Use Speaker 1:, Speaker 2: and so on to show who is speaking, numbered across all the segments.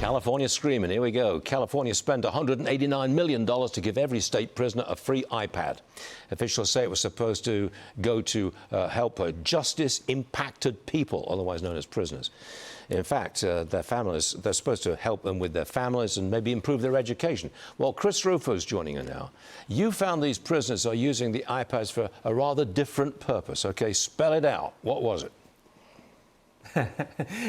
Speaker 1: California screaming. Here we go. California spent $189 million to give every state prisoner a free iPad. Officials say it was supposed to go to help justice-impacted people, otherwise known as prisoners. In fact, their families, they're supposed to help them with their families and maybe improve their education. Well, Chris Rufo is joining us now. You found these prisoners are using the iPads for a rather different purpose. Okay, spell it out. What was it?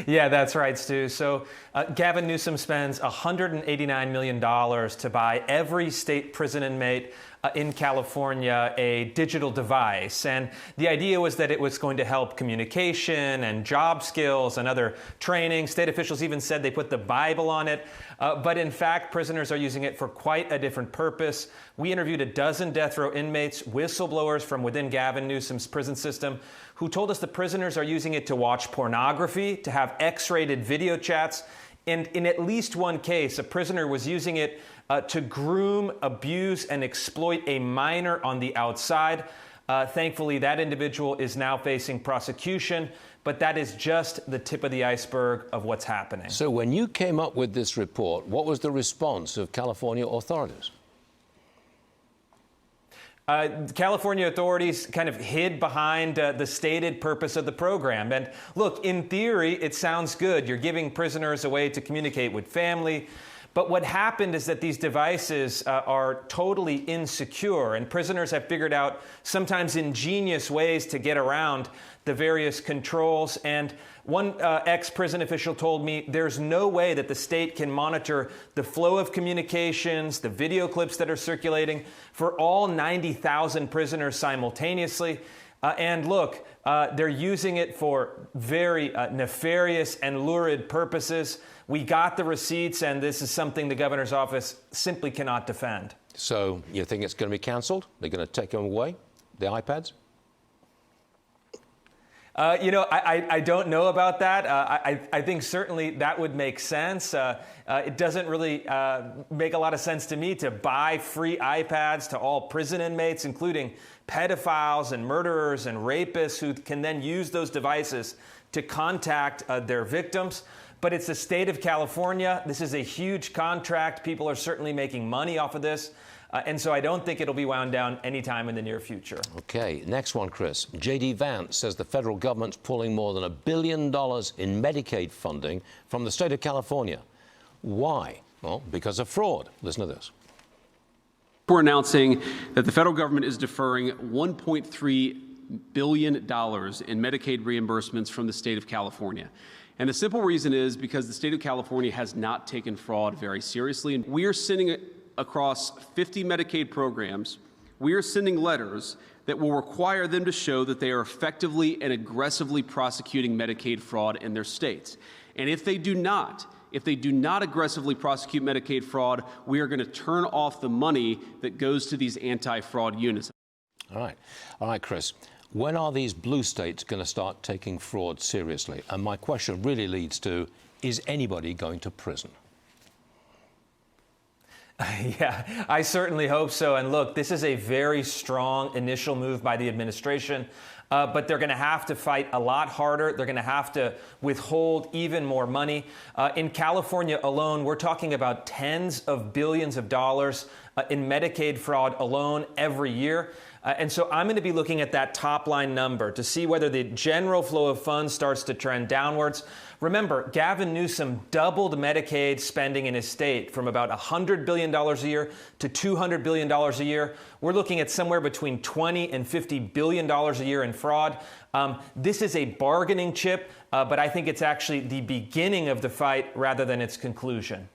Speaker 2: Yeah, that's right, Stu. So Gavin Newsom spends $189 million to buy every state prison inmate in California a digital device. And the idea was that it was going to help communication and job skills and other training. State officials even said they put the Bible on it. But in fact, prisoners are using it for quite a different purpose. We interviewed a dozen death row inmates, whistleblowers from within Gavin Newsom's prison system, who told us the prisoners are using it to watch pornography, to have X-rated video chats, and in at least one case, a prisoner was using it to groom, abuse, and exploit a minor on the outside. Thankfully, that individual is now facing prosecution, but that is just the tip of the iceberg of what's happening.
Speaker 1: So when you came up with this report, what was the response of California authorities?
Speaker 2: California authorities kind of hid behind the stated purpose of the program. And look, in theory, it sounds good. You're giving prisoners a way to communicate with family. But what happened is that these devices are totally insecure, and prisoners have figured out sometimes ingenious ways to get around the various controls. And one ex-prison official told me there's no way that the state can monitor the flow of communications, the video clips that are circulating for all 90,000 prisoners simultaneously. And look, they're using it for very nefarious and lurid purposes. We got the receipts, and this is something the governor's office simply cannot defend.
Speaker 1: So you think it's going to be canceled? They're going to take them away, the iPads?
Speaker 2: You know, I don't know about that. I think certainly that would make sense. It doesn't really make a lot of sense to me to buy free iPads to all prison inmates, including pedophiles and murderers and rapists who can then use those devices to contact their victims. But it's the state of California. This is a huge contract. People are certainly making money off of this. And so I don't think it'll be wound down anytime in the near future.
Speaker 1: Okay, next one, Chris. JD Vance says the federal government's pulling more than $1 billion in Medicaid funding from the state of California. Why? Well, because of fraud. Listen to this.
Speaker 3: We're announcing that the federal government is deferring $1.3 billion in Medicaid reimbursements from the state of California. And the simple reason is because the state of California has not taken fraud very seriously. And we are sending across 50 Medicaid programs, we are sending letters that will require them to show that they are effectively and aggressively prosecuting Medicaid fraud in their states. And if they do not aggressively prosecute Medicaid fraud, we are going to turn off the money that goes to these anti-fraud units.
Speaker 1: All right, Chris. When are these blue states going to start taking fraud seriously? And my question really leads to, is anybody going to prison?
Speaker 2: Yeah, I certainly hope so. And look, this is a very strong initial move by the administration, but they're going to have to fight a lot harder. They're going to have to withhold even more money. In California alone, we're talking about tens of billions of dollars in Medicaid fraud alone every year. And so I'm going to be looking at that top line number to see whether the general flow of funds starts to trend downwards. Remember, Gavin Newsom doubled Medicaid spending in his state from about $100 billion a year to $200 billion a year. We're looking at somewhere between $20 and $50 billion a year in fraud. This is a bargaining chip, but I think it's actually the beginning of the fight rather than its conclusion.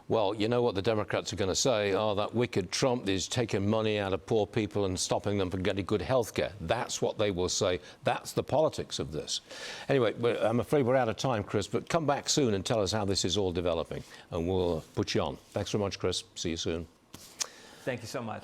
Speaker 1: Well, you know what the Democrats are going to say? Oh, that wicked Trump is taking money out of poor people and stopping them from getting good health care. That's what they will say. That's the politics of this. Anyway, I'm afraid we're out of time, Chris, but come back soon and tell us how this is all developing, and we'll put you on. Thanks very much, Chris. See you soon.
Speaker 2: Thank you so much.